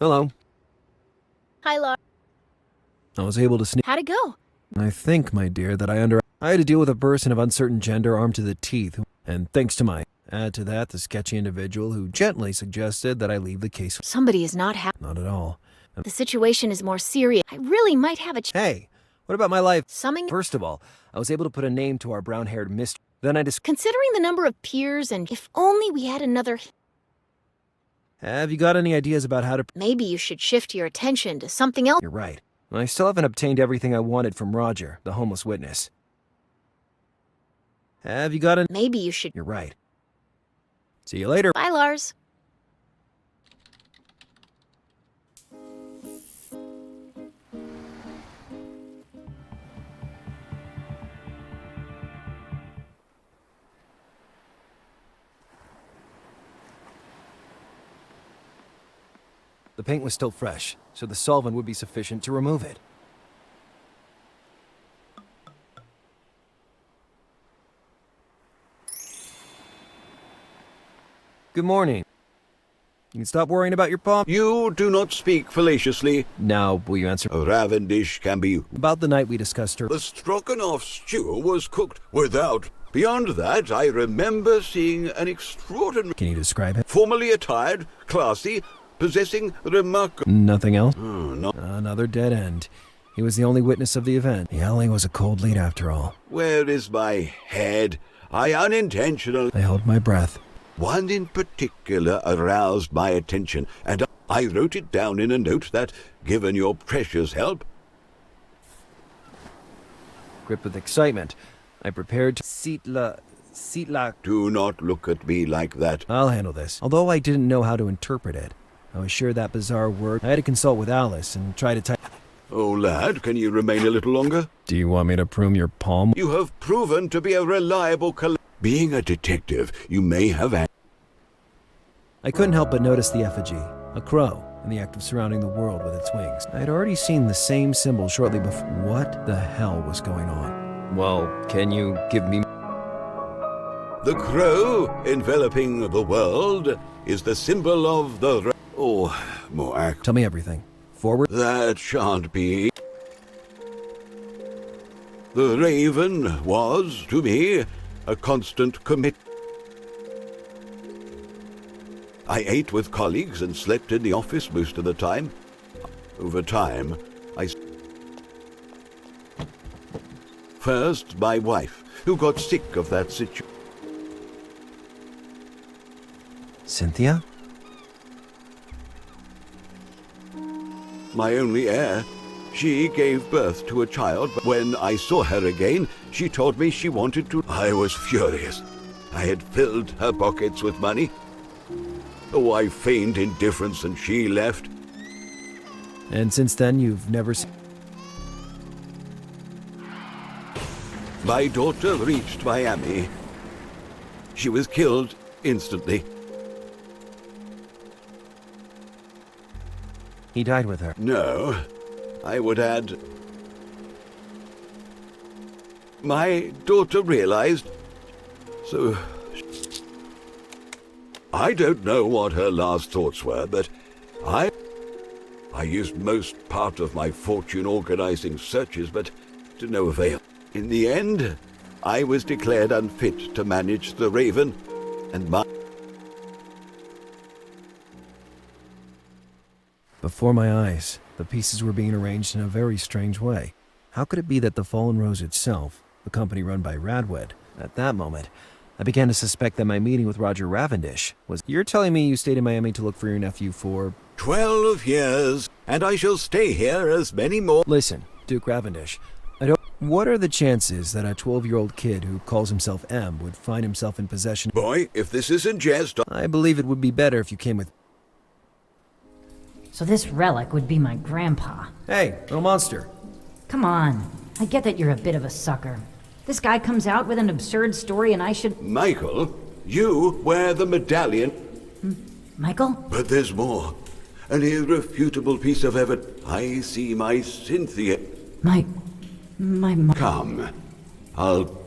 Hello. Hi, Laura. I was able to sneak. How'd it go? I think, my dear, that I had to deal with a person of uncertain gender armed to the teeth, and thanks to my... Add to that the sketchy individual who gently suggested that I leave the case. Somebody is not happy. Not at all. The situation is more serious. I really might have a Hey, what about my life? Summing. First of all, I was able to put a name to our brown-haired mistress. Then I Considering the number of peers and if only we had another... Have you got any ideas about how to... Maybe you should shift your attention to something else. You're right. I still haven't obtained everything I wanted from Roger, the homeless witness. Have you got an... Maybe you should... You're right. See you later. Bye, Lars. The paint was still fresh, so the solvent would be sufficient to remove it. Good morning. You can stop worrying about your paw. You do not speak fallaciously. Now, will you answer A Ravendish can be... about the night we discussed her? The Stroganoff stew was cooked without... Beyond that, I remember seeing an extraordinary... Can you describe it? Formally attired, classy, possessing remarkable... Nothing else? No. Another dead end. He was the only witness of the event. The alley was a cold lead after all. Where is my head? I unintentionally... I held my breath. One in particular aroused my attention, and I wrote it down in a note that, given your precious help... Gripped with excitement, I prepared to... Sitla... Do not look at me like that. I'll handle this. Although I didn't know how to interpret it, I was sure that bizarre word... I had to consult with Alice and try to type... Oh, lad, can you remain a little longer? Do you want me to prune your palm? You have proven to be a reliable Being a detective, you may have... I couldn't help but notice the effigy, a crow, in the act of surrounding the world with its wings. I had already seen the same symbol shortly before. What the hell was going on? Well, can you give me... The crow, enveloping the world, is the symbol of the... Oh, more act. Tell me everything. Forward. That shan't be. The raven was, to me, a constant commit. I ate with colleagues and slept in the office most of the time. Over time, First, my wife, who got sick of that situation. Cynthia? My only heir. She gave birth to a child, but when I saw her again, she told me she wanted to... I was furious. I had filled her pockets with money. Oh, I feigned indifference and she left. And since then, you've never seen... My daughter reached Miami. She was killed instantly. He died with her. No, I would add... My daughter realized... So... I don't know what her last thoughts were, but I used most part of my fortune organizing searches, but to no avail. In the end, I was declared unfit to manage the Raven, and my... Before my eyes, the pieces were being arranged in a very strange way. How could it be that the Fallen Rose itself, the company run by Radwed, at that moment, I began to suspect that my meeting with Roger Ravendish was... You're telling me you stayed in Miami to look for your nephew for... 12 years, and I shall stay here as many more... Listen, Duke Ravendish, I don't... What are the chances that a 12-year-old kid who calls himself M would find himself in possession... Boy, if this isn't jest... I believe it would be better if you came with... So this relic would be my grandpa. Hey, little monster. Come on. I get that you're a bit of a sucker. This guy comes out with an absurd story and I should... Michael, you wear the medallion. Michael? But there's more. An irrefutable piece of evidence. I see my Cynthia. My mom. Come. I'll...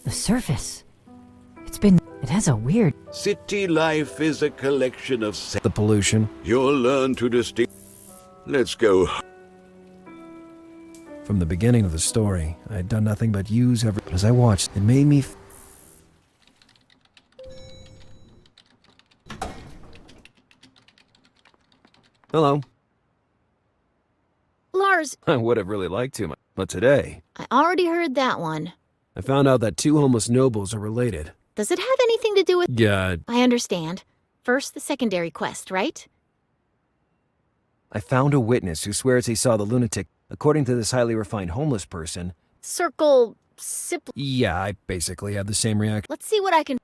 The surface. It's been... It has a weird... City life is a collection of The pollution. You'll learn to distinguish. Let's go. From the beginning of the story, I had done nothing but use every... As I watched, it made me... Hello. Lars, I would have really liked to, but today, I already heard that one. I found out that two homeless nobles are related. Does it have anything to do with... Yeah, I understand. First, the secondary quest, right? I found a witness who swears he saw the lunatic. According to this highly refined homeless person, Circle... Sip... yeah, I basically had the same reaction. Let's see what I can...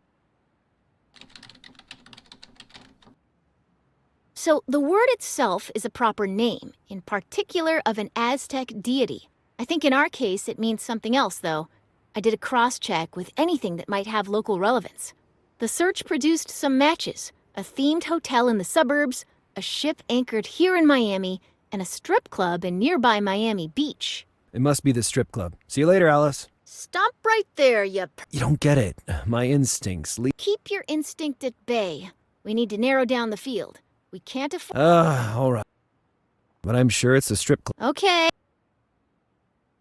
So, the word itself is a proper name, in particular of an Aztec deity. I think in our case it means something else, though. I did a cross-check with anything that might have local relevance. The search produced some matches. A themed hotel in the suburbs, a ship anchored here in Miami, and a strip club in nearby Miami Beach. It must be the strip club. See you later, Alice. Stop right there, You don't get it. My instincts lead... Keep your instinct at bay. We need to narrow down the field. We can't afford... All right. But I'm sure it's the strip club. Okay.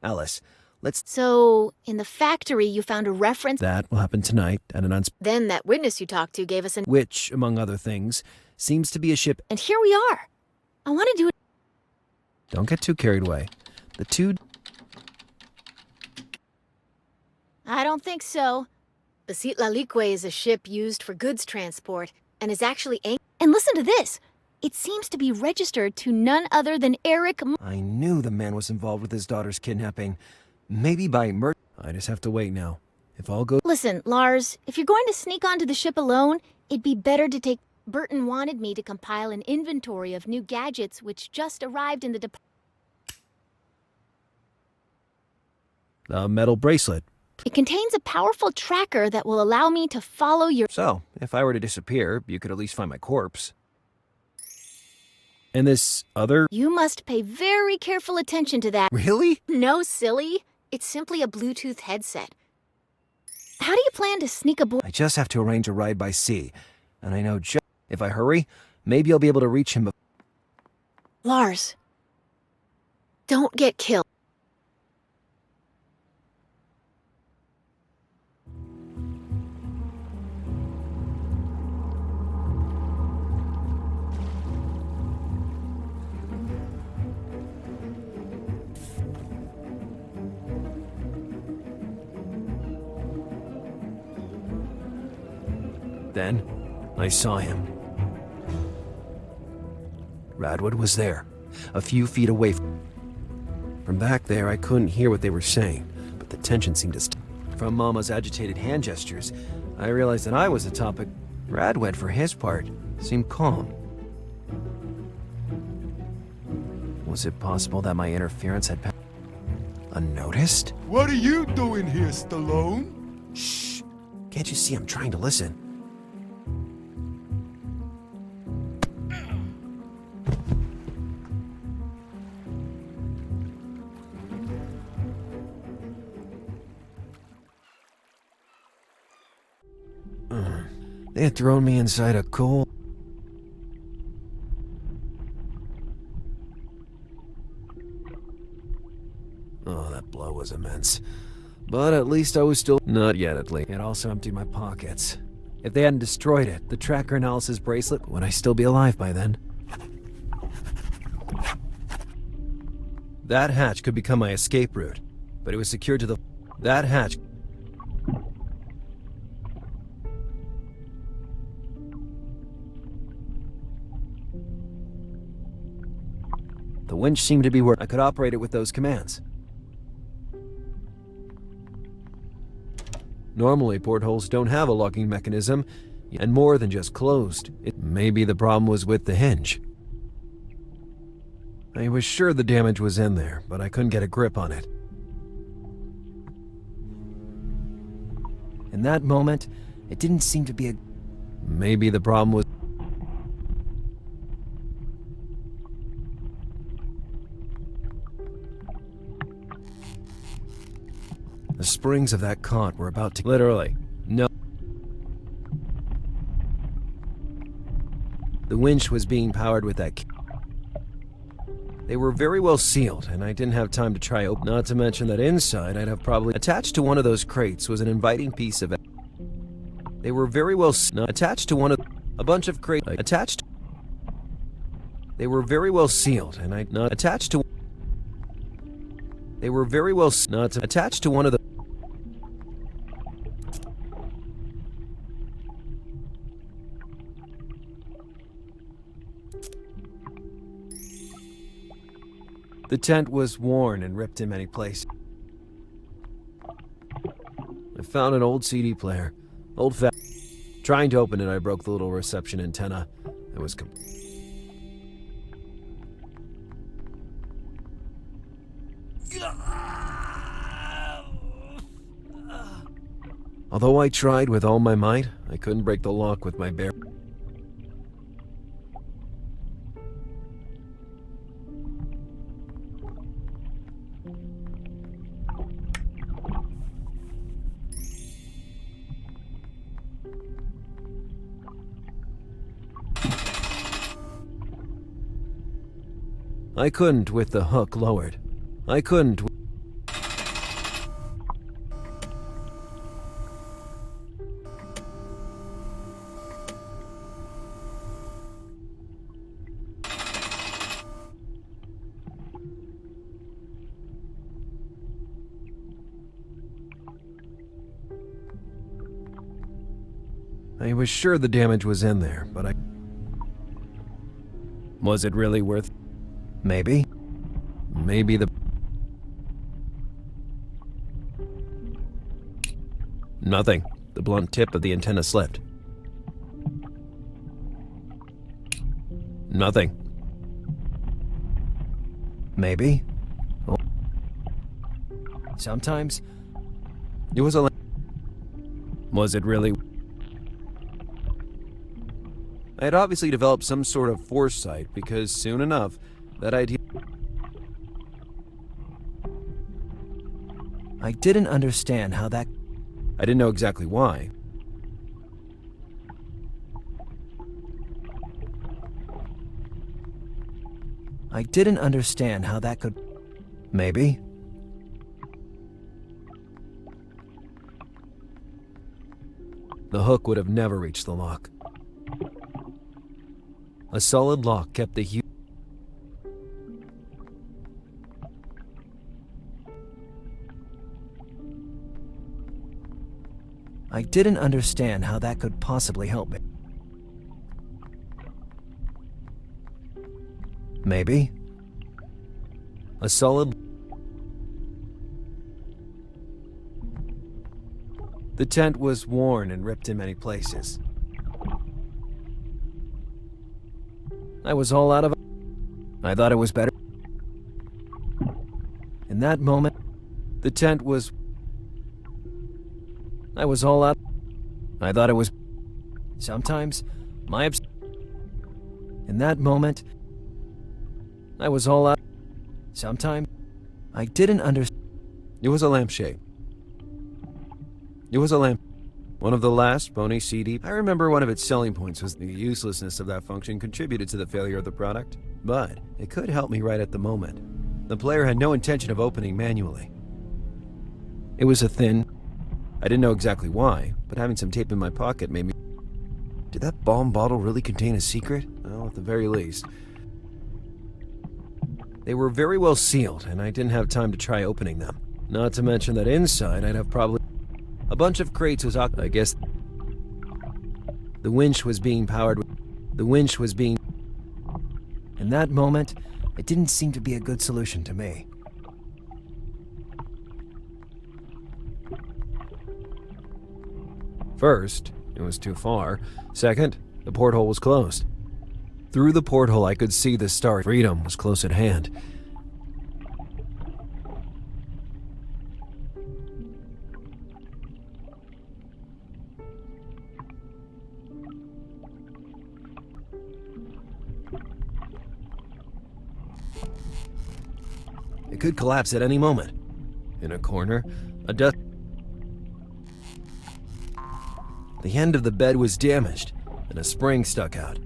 Alice, let's... So, in the factory you found a reference... That will happen tonight at an Then that witness you talked to gave us an... which, among other things, seems to be a ship... And here we are. I want to do it... Don't get too carried away. The two... I don't think so. The Citlalique is a ship used for goods transport, and is actually And listen to this! It seems to be registered to none other than Eric I knew the man was involved with his daughter's kidnapping. Maybe by murder. I just have to wait now. If all goes... Listen, Lars, if you're going to sneak onto the ship alone, it'd be better to take... Burton wanted me to compile an inventory of new gadgets which just arrived in the The metal bracelet. It contains a powerful tracker that will allow me to follow your... So, if I were to disappear, you could at least find my corpse. And this other... You must pay very careful attention to that. Really? No, silly. It's simply a Bluetooth headset. How do you plan to sneak aboard? I just have to arrange a ride by sea. And I know just... If I hurry, maybe I'll be able to reach him Lars, don't get killed. Then, I saw him. Radwood was there, a few feet away from back there. I couldn't hear what they were saying, but the tension seemed to From Mama's agitated hand gestures, I realized that I was the topic. Radwood, for his part, seemed calm. Was it possible that my interference had passed unnoticed? What are you doing here, Stallone? Shh! Can't you see I'm trying to listen? They had thrown me inside a coal. Oh, that blow was immense. But at least I was still... Not yet, at least. It also emptied my pockets. If they hadn't destroyed it, the tracker analysis bracelet, would I still be alive by then? That hatch could become my escape route, but it was secured to the... That hatch... The winch seemed to be where I could operate it with those commands. Normally, portholes don't have a locking mechanism, and more than just closed. Maybe the problem was with the hinge. I was sure the damage was in there, but I couldn't get a grip on it. In that moment, it didn't seem to be a... Maybe the problem was... The springs of that cot were about to... Literally. No. The winch was being powered with that key. They were very well sealed, and I didn't have time to try open. Not to mention that inside I'd have probably attached to one of those crates was an inviting piece of. They were very well attached to one of a bunch of crates attached. They were very well sealed, and I not attached to. They were very well not attached to one of the. The tent was worn and ripped in many places. I found an old CD player, old-fashioned. Trying to open it, I broke the little reception antenna. It was Although I tried with all my might, I couldn't break the lock with my bare. I couldn't with the hook lowered. I couldn't. I was sure the damage was in there, but was it really worth? Maybe. Maybe the. Nothing. The blunt tip of the antenna slipped. Nothing. Maybe. Oh. Sometimes. It was a. Was it really? I had obviously developed some sort of foresight because soon enough, that idea. I didn't understand how that. I didn't know exactly why. I didn't understand how that could. Maybe. The hook would have never reached the lock. A solid lock kept the huge. I didn't understand how that could possibly help me. Maybe. A solid. The tent was worn and ripped in many places. I was all out of. I thought it was better. In that moment, the tent was. I was all out. I thought it was. Sometimes, my. In that moment, I was all out. Sometimes, I didn't understand. It was a lampshade. It was a lamp. One of the last bony CD. I remember one of its selling points was the uselessness of that function contributed to the failure of the product, but it could help me right at the moment. The player had no intention of opening manually. It was a thin. I didn't know exactly why, but having some tape in my pocket made me. Did that bomb bottle really contain a secret? Well, at the very least. They were very well sealed, and I didn't have time to try opening them. Not to mention that inside I'd have probably. A bunch of crates was. I guess. The winch was being powered with. The winch was being. In that moment, it didn't seem to be a good solution to me. First, it was too far. Second, the porthole was closed. Through the porthole, I could see the star. Freedom was close at hand. It could collapse at any moment. In a corner, a dust. The end of the bed was damaged, and a spring stuck out.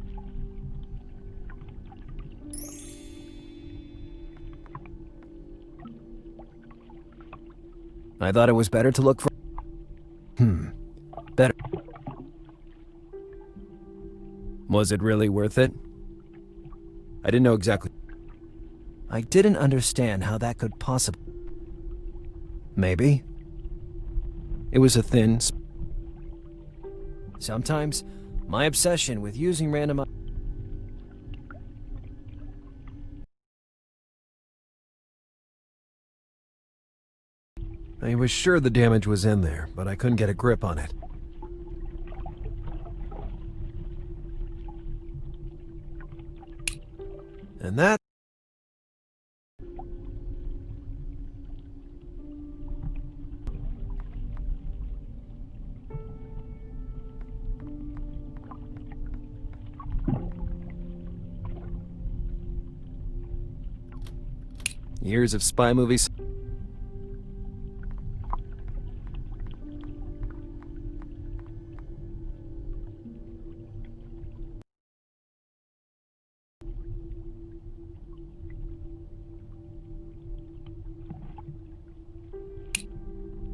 I thought it was better to look for... Better. Was it really worth it? I didn't know exactly. I didn't understand how that could possibly... Maybe. It was a thin... Sometimes, my obsession with using random... I was sure the damage was in there, but I couldn't get a grip on it. And that... Years of spy movies...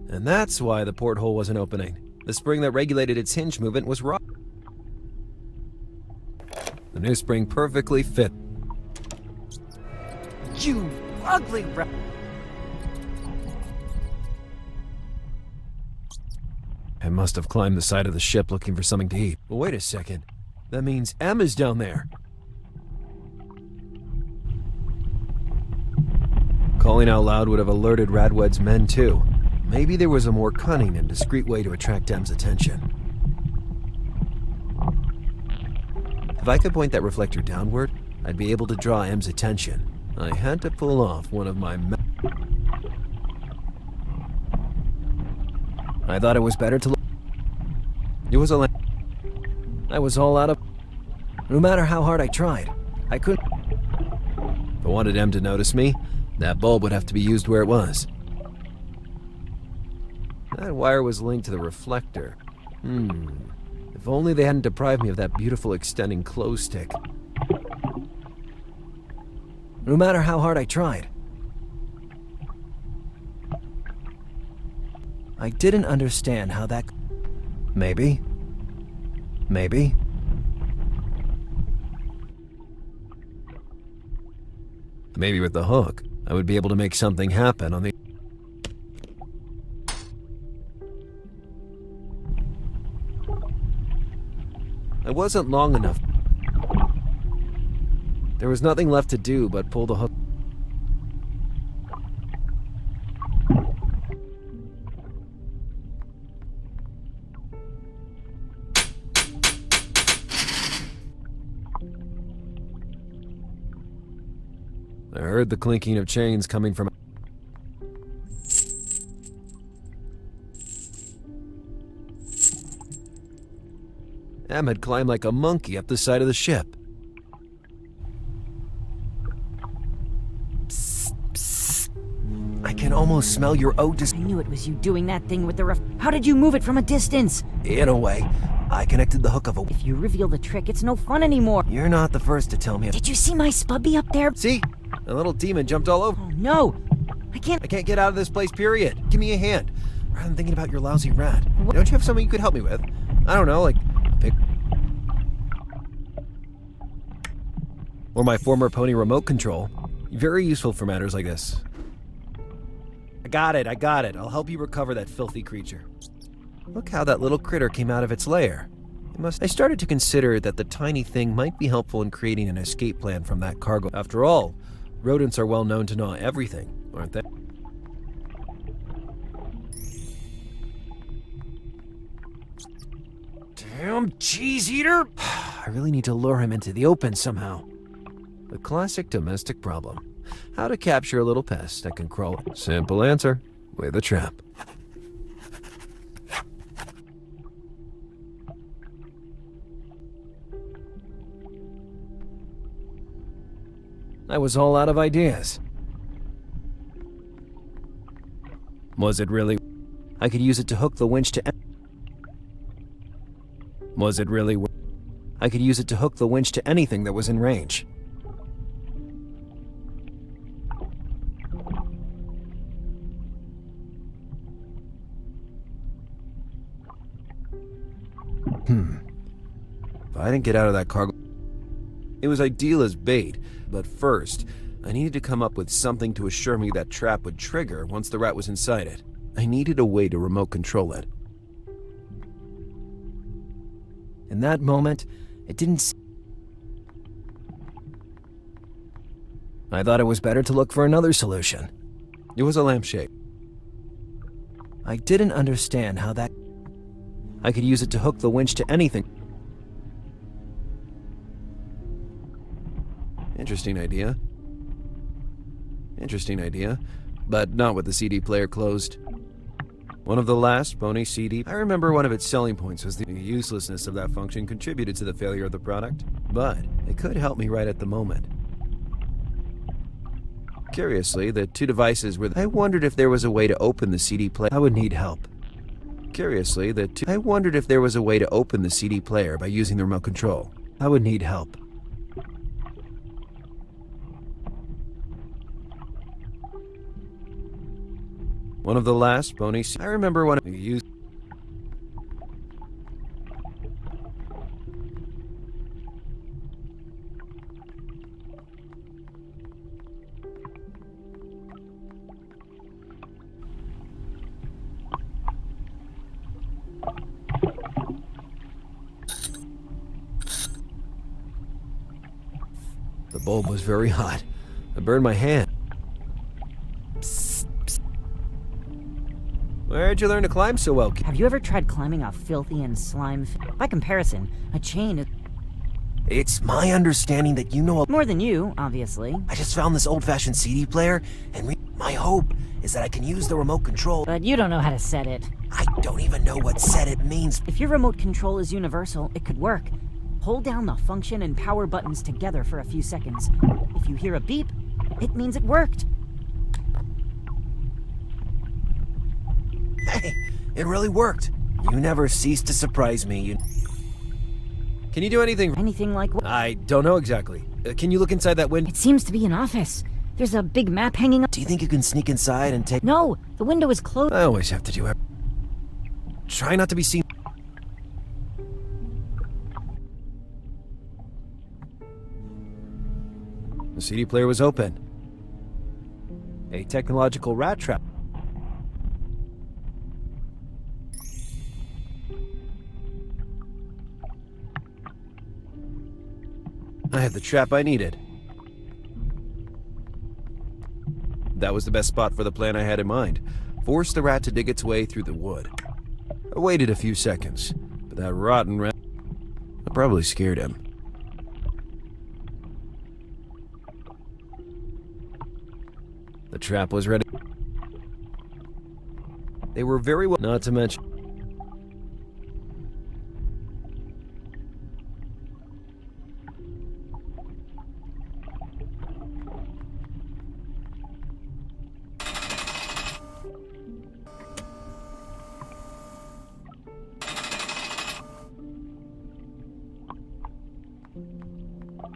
And that's why the porthole wasn't opening. The spring that regulated its hinge movement was wrong. The new spring perfectly fit. You ugly rat! I must have climbed the side of the ship looking for something to eat. But wait a second. That means Emma's down there. Calling out loud would have alerted Radwed's men too. Maybe there was a more cunning and discreet way to attract Em's attention. If I could point that reflector downward, I'd be able to draw Em's attention. I had to pull off one of my... I thought it was better to look... It was a... I was all out of... No matter how hard I tried, I couldn't... If I wanted Em to notice me, that bulb would have to be used where it was. That wire was linked to the reflector. If only they hadn't deprived me of that beautiful extending clothes stick. No matter how hard I tried, I didn't understand how that... Maybe. Maybe with the hook, I would be able to make something happen on the... It wasn't long enough. There was nothing left to do but pull the hook. I heard the clinking of chains coming from... Em had climbed like a monkey up the side of the ship. Psst, psst. I can almost smell your odor. I knew it was you doing that thing with the ref. How did you move it from a distance? In a way, I connected the hook of a... If you reveal the trick, it's no fun anymore. You're not the first to tell me... Did you see my spubby up there? See? A little demon jumped all over. Oh, no. I can't get out of this place, period. Give me a hand. Rather than thinking about your lousy rat. Don't you have something you could help me with? I don't know, like... pick... Or my former pony remote control. Very useful for matters like this. I got it. I'll help you recover that filthy creature. Look how that little critter came out of its lair. I started to consider that the tiny thing might be helpful in creating an escape plan from that cargo. After all, rodents are well known to gnaw everything, aren't they? Damn cheese eater! I really need to lure him into the open somehow. The classic domestic problem. How to capture a little pest that can crawl. Simple answer, with a trap. I was all out of ideas. Was it really? I could use it to hook the winch to... Was it really? I could use it to hook the winch to anything that was in range. I didn't get out of that cargo. It was ideal as bait, but first, I needed to come up with something to assure me that trap would trigger once the rat was inside it. I needed a way to remote control it. In that moment, it didn't. I thought it was better to look for another solution. It was a lampshade. I didn't understand how that. I could use it to hook the winch to anything. Interesting idea. Interesting idea, but not with the CD player closed. One of the last Pony CD. I remember one of its selling points was the uselessness of that function contributed to the failure of the product, but it could help me right at the moment. Curiously, the two devices were. I wondered if there was a way to open the CD player. I would need help. Curiously, I wondered if there was a way to open the CD player by using the remote control. I would need help. One of the last Pony. I remember one of you. The bulb was very hot. It burned my hand. Where'd you learn to climb so well? Have you ever tried climbing a filthy and slime? By comparison, a chain is It's my understanding that you know. more than you, obviously. I just found this old-fashioned CD player, and my hope is that I can use the remote control. But you don't know how to set it. I don't even know what set it means. If your remote control is universal, it could work. Hold down the function and power buttons together for a few seconds. If you hear a beep, it means it worked. Hey, it really worked. You never cease to surprise me. Can you do anything? Anything like what? I don't know exactly. Can you look inside that window? It seems to be an office. There's a big map hanging up. Do you think you can sneak inside and take... No, the window is closed. I always have to do it. Try not to be seen. The CD player was open. A technological rat trap. I had the trap I needed. That was the best spot for the plan I had in mind. Force the rat to dig its way through the wood. I waited a few seconds, but that rotten rat... I probably scared him. The trap was ready. They were very well... Not to mention...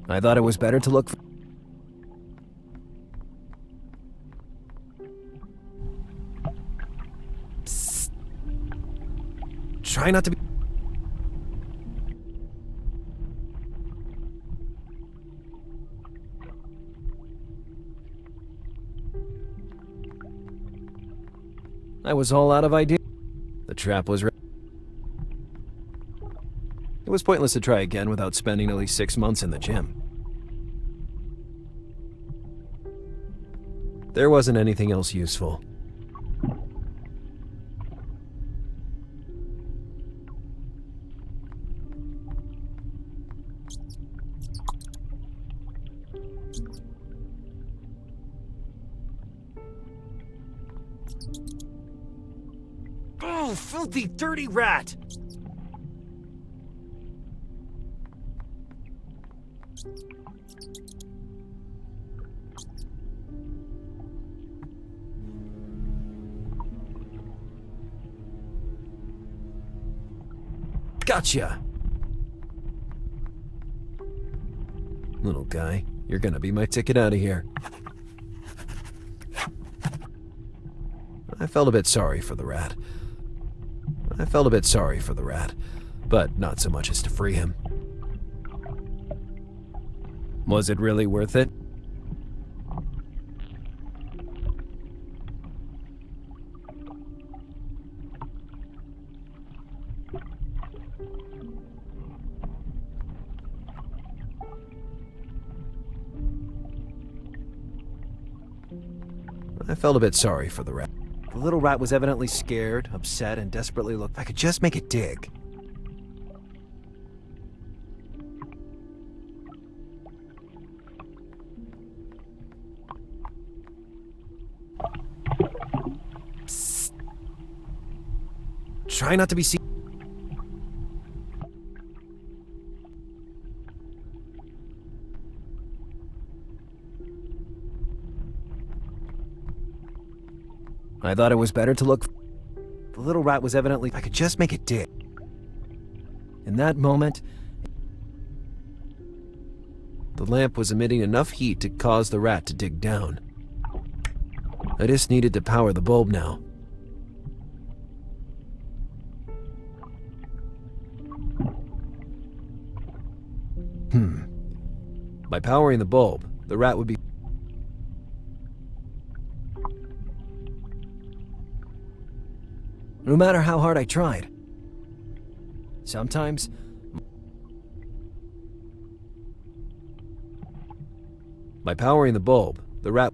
I thought it was better to look for... Psst. Try not to be... I was all out of ideas. The trap was ready. It was pointless to try again without spending at least 6 months in the gym. There wasn't anything else useful. Oh, filthy, dirty rat! Gotcha! Little guy, you're gonna be my ticket out of here. I felt a bit sorry for the rat. But not so much as to free him. Was it really worth it? I felt a bit sorry for the rat. The little rat was evidently scared, upset, and desperately looked. I could just make it dig. Psst. Try not to be seen. I thought it was better to look. The little rat was evidently. I could just make it dig. In that moment, the lamp was emitting enough heat to cause the rat to dig down. I just needed to power the bulb now. By powering the bulb, the rat would be. No matter how hard I tried. Sometimes. By powering the bulb, the rat.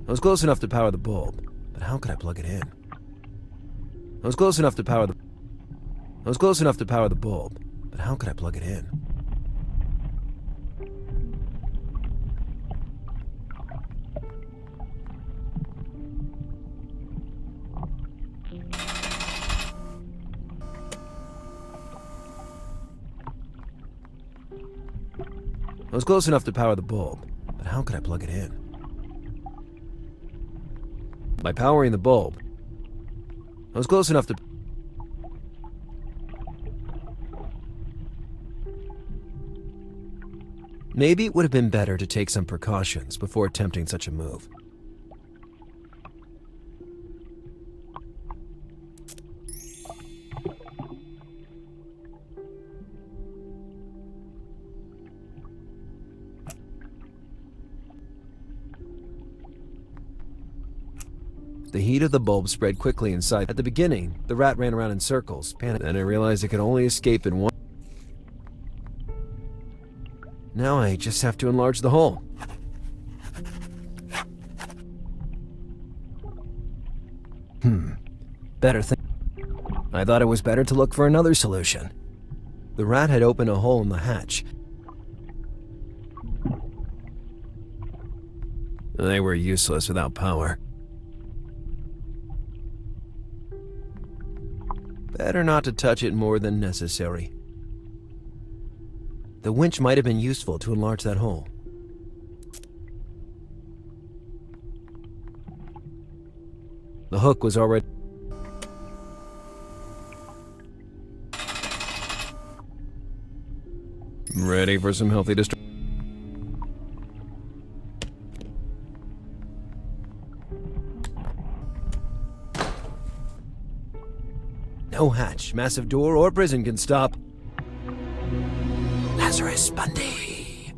I was close enough to power the bulb, but how could I plug it in? I was close enough to power the bulb, but how could I plug it in? I was close enough to power the bulb, but how could I plug it in? By powering the bulb, I was close enough to. Maybe it would have been better to take some precautions before attempting such a move. The heat of the bulb spread quickly inside. At the beginning, the rat ran around in circles, panicked. Then I realized it could only escape in one. Now I just have to enlarge the hole. Better thing. I thought it was better to look for another solution. The rat had opened a hole in the hatch. They were useless without power. Better not to touch it more than necessary. The winch might have been useful to enlarge that hole. The hook was already... Ready for some healthy destruction. No hatch, massive door, or prison can stop Lazarus Bundy.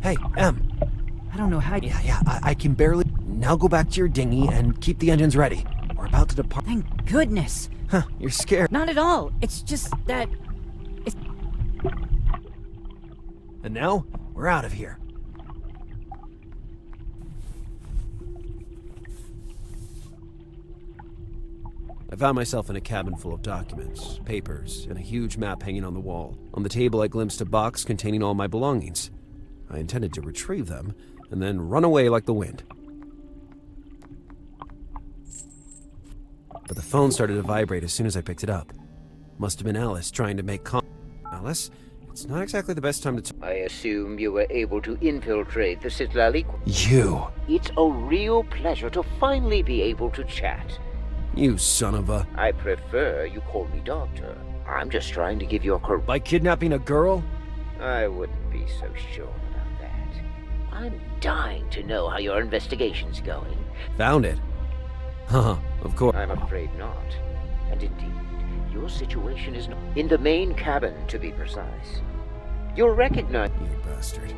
Hey, Em. I don't know how. Yeah, I can barely. Now go back to your dinghy and keep the engines ready. We're about to depart. Thank goodness. Huh, you're scared. Not at all. It's just that. And now, we're out of here. I found myself in a cabin full of documents, papers, and a huge map hanging on the wall. On the table, I glimpsed a box containing all my belongings. I intended to retrieve them, and then run away like the wind. But the phone started to vibrate as soon as I picked it up. Must have been Alice trying to make Alice? It's not exactly the best time to I assume you were able to infiltrate the Citlalli. You! It's a real pleasure to finally be able to chat. You son of a... I prefer you call me doctor. I'm just trying to give you a By kidnapping a girl? I wouldn't be so sure about that. I'm dying to know how your investigation's going. Found it. Haha, of course. I'm afraid not. And indeed, your situation is not in the main cabin, to be precise. You'll recognize You bastard.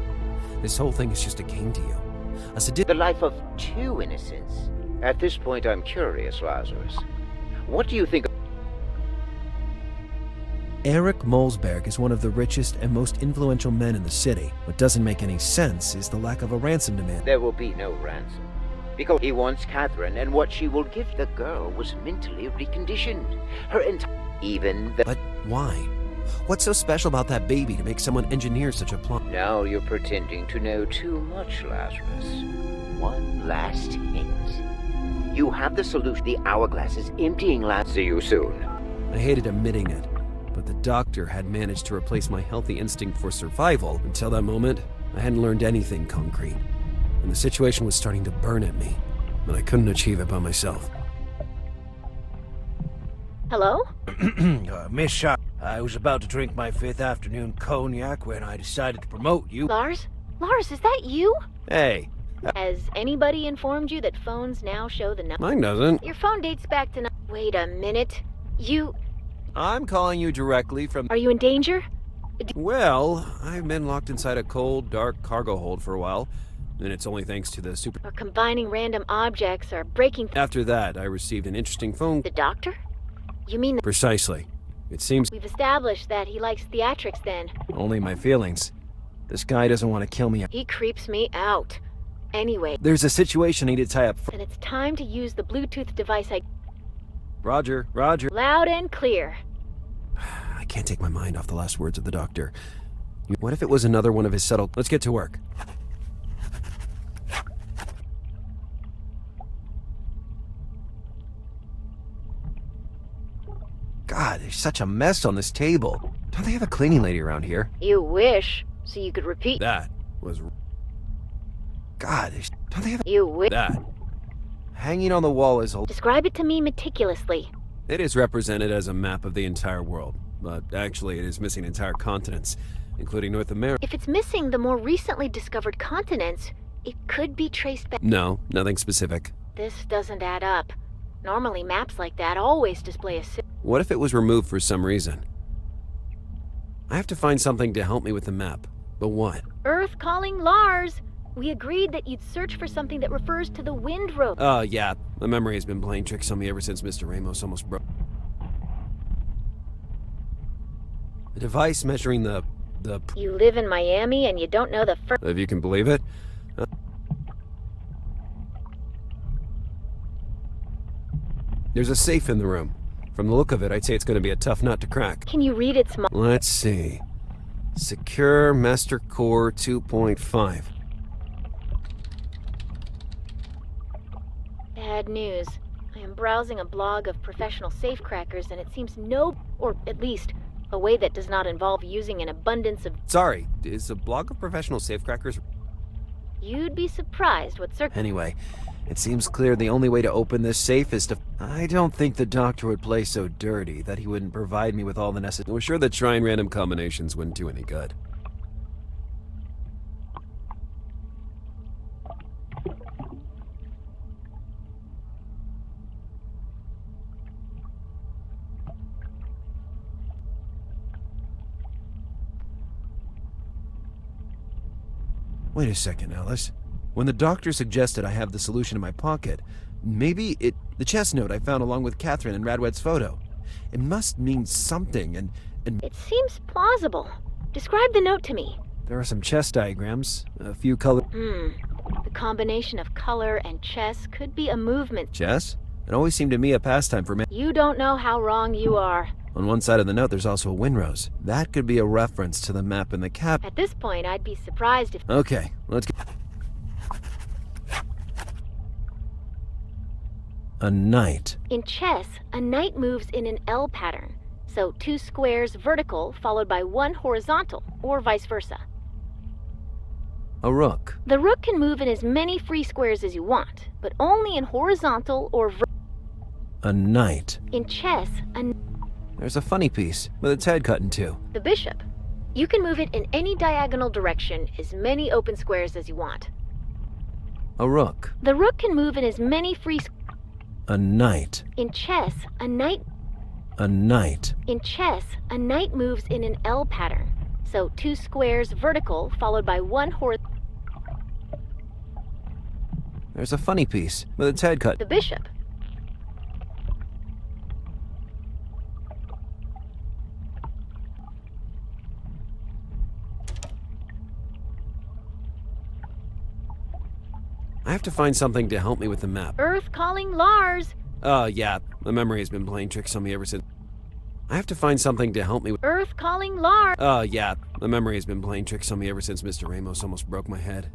This whole thing is just a game to you. A the life of two innocents. At this point, I'm curious, Lazarus. What do you think? Eric Molsberg is one of the richest and most influential men in the city. What doesn't make any sense is the lack of a ransom demand. There will be no ransom. Because he wants Catherine, and what she will give the girl was mentally reconditioned. Her even the... But why? What's so special about that baby to make someone engineer such a plot? Now you're pretending to know too much, Lazarus. One last hint. You have the solution. The hourglass is emptying, See you soon. I hated admitting it, but the doctor had managed to replace my healthy instinct for survival. Until that moment, I hadn't learned anything concrete, and the situation was starting to burn at me, but I couldn't achieve it by myself. Hello? Miss Shaw, I was about to drink my 5th afternoon cognac when I decided to promote you. Lars? Lars, is that you? Hey, Has anybody informed you that phones now show the number? mine doesn't. Your phone dates back to... Wait a minute. I'm calling you directly from... Are you in danger? Well, I've been locked inside a cold, dark cargo hold for a while, and it's only thanks to the super... Or combining random objects or breaking... After that, I received an interesting phone... The doctor? You mean Precisely. It seems we've established that he likes theatrics then. only my feelings. This guy doesn't want to kill me. He creeps me out. Anyway, There's a situation I need to tie up and it's time to use the Bluetooth device Roger. Loud and clear. I can't take my mind off the last words of the doctor. What if it was another one of his subtle... Let's get to work. God, there's such a mess on this table. Don't they have a cleaning lady around here? You wish, so you could repeat. That was... God, don't they have... You wish. That. Hanging on the wall is a... Describe it to me meticulously. It is represented as a map of the entire world, but actually it is missing entire continents, including North America. If it's missing the more recently discovered continents, it could be traced back. No, nothing specific. This doesn't add up. Normally maps like that always display a... What if it was removed for some reason? I have to find something to help me with the map, but what? Earth calling Lars! We agreed that you'd search for something that refers to the wind road. Yeah, the memory has been playing tricks on me ever since Mr. Ramos almost broke. A device measuring the... You live in Miami and you don't know the first... If you can believe it. There's a safe in the room. From the look of it, I'd say it's going to be a tough nut to crack. Can you read its... Let's see. Secure Master Core 2.5. Bad news. I am browsing a blog of professional safecrackers and it seems or at least, a way that does not involve using an abundance of... Sorry, is a blog of professional safecrackers... You'd be surprised what Anyway, it seems clear the only way to open this safe is to... I don't think the doctor would play so dirty that he wouldn't provide me with all the necessary... We're sure that trying random combinations wouldn't do any good. Wait a second, Alice. When the doctor suggested I have the solution in my pocket, maybe the chest note I found along with Catherine and Radwed's photo. It must mean something, and It seems plausible. Describe the note to me. there are some chess diagrams, a few color... The combination of color and chess could be a movement. Chess? It always seemed to me a pastime for men. You don't know how wrong you are. On one side of the note, there's also a windrose. That could be a reference to the map in the cap... At this point, I'd be surprised if... Okay, let's get... A knight. In chess, a knight moves in an L pattern. So 2 squares vertical followed by 1 horizontal, or vice versa. A rook. The rook can move in as many free squares as you want, but only in horizontal or A knight. In chess, There's a funny piece with its head cut in two. the bishop. You can move it in any diagonal direction, as many open squares as you want. A rook. The rook can move in as many free A knight. In chess, a knight A knight. In chess, a knight moves in an L pattern. So 2 squares vertical followed by 1 horizontal. There's a funny piece with its head cut. The bishop. I have to find something to help me with the map. Earth calling Lars. Yeah, the memory has been playing tricks on me ever since. I have to find something to help me with. Earth calling Lars. Yeah, the memory has been playing tricks on me ever since Mr. Ramos almost broke my head.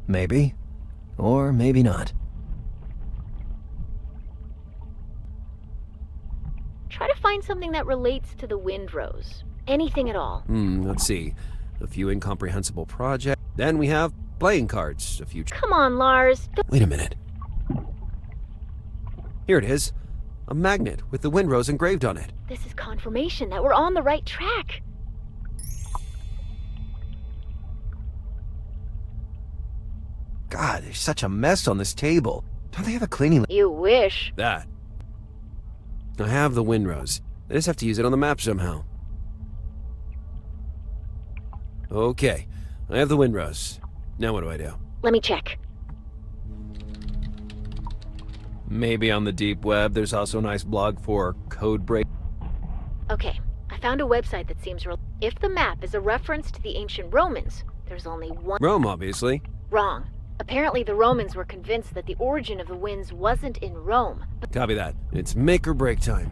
Maybe. Or maybe not. Try to find something that relates to the Windrose. Anything at all. Let's see. A few incomprehensible projects. Then we have playing cards. A few. Come on, Lars. Wait a minute. Here it is. A magnet with the Windrose engraved on it. This is confirmation that we're on the right track. God, there's such a mess on this table. Don't they have a cleaning You wish. That. I have the Windrose. I just have to use it on the map somehow. Okay, I have the Windrose. Now what do I do? Let me check. Maybe on the deep web there's also a nice blog for code break. Okay, I found a website that seems real. If the map is a reference to the ancient Romans, there's only one. Rome, obviously. Wrong. Apparently the Romans were convinced that the origin of the winds wasn't in Rome, but Copy that. It's make or break time.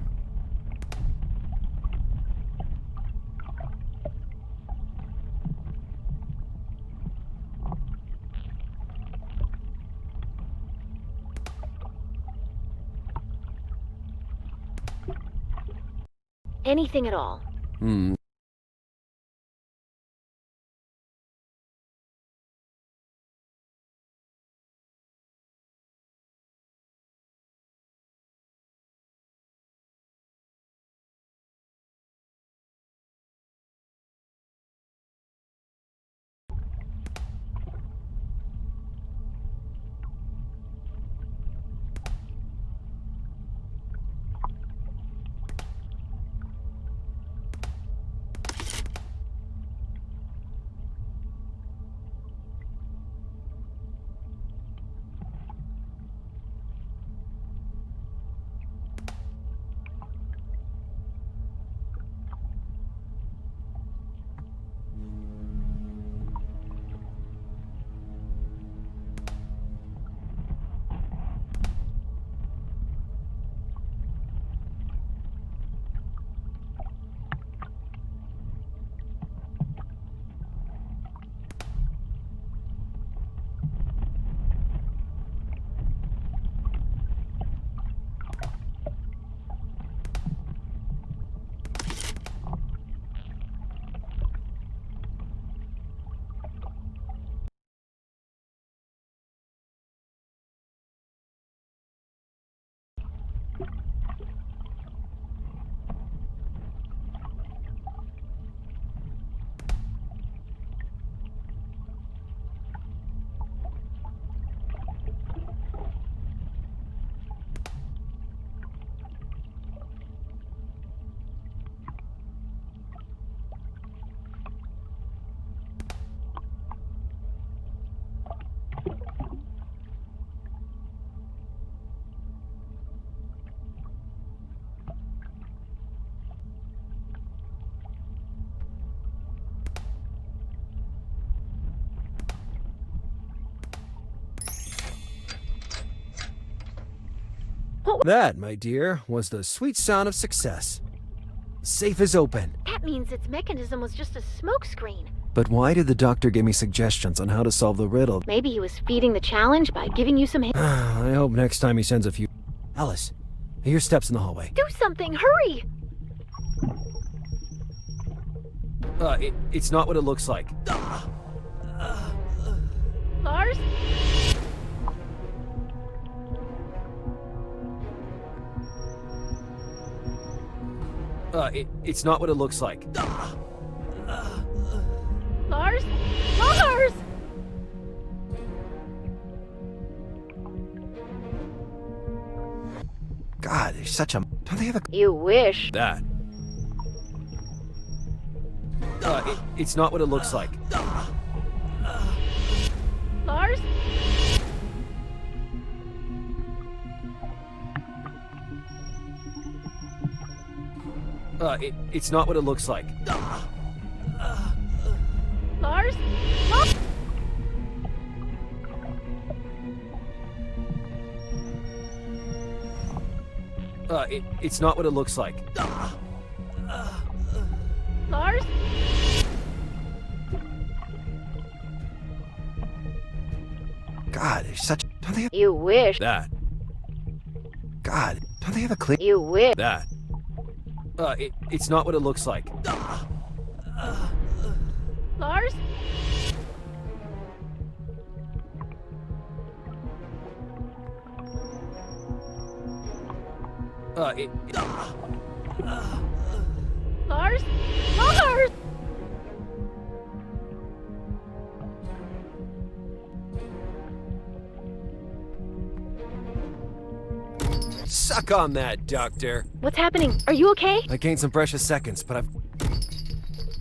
anything at all. That, my dear, was the sweet sound of success. The safe is open. That means its mechanism was just a smokescreen. But why did the doctor give me suggestions on how to solve the riddle? Maybe he was feeding the challenge by giving you some hints. I hope next time he sends a few... Alice, I hear steps in the hallway. Do something, hurry! It's not what it looks like. Lars? It's not what it looks like. Lars? Lars! God, they're such a... Don't they have a... You wish. That. It's not what it looks like. Lars? It's not what it looks like. Lars? Lars? It's not what it looks like. Lars? God, they're such... Don't they have... You wish. That. God, don't they have a clear... You wish. That. It's not what it looks like. Lars? Lars? Lars! Suck on that, Doctor. What's happening? Are you okay? I gained some precious seconds, but I've...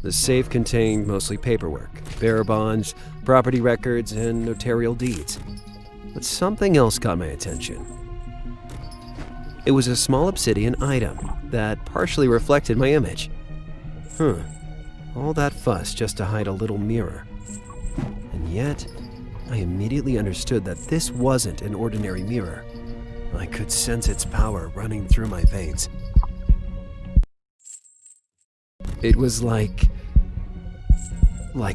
The safe contained mostly paperwork, bearer bonds, property records, and notarial deeds. But something else caught my attention. It was a small obsidian item that partially reflected my image. All that fuss just to hide a little mirror. And yet, I immediately understood that this wasn't an ordinary mirror. I could sense its power running through my veins. It was like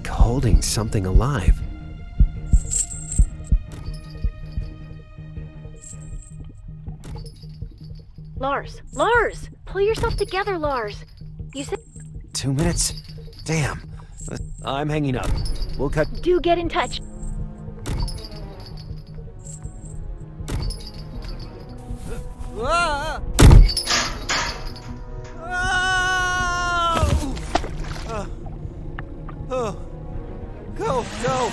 holding something alive. Lars! Lars! Pull yourself together, Lars! You said 2 minutes? Damn. I'm hanging up. We'll cut... do get in touch. Ah! Oh! Oh! Go! No!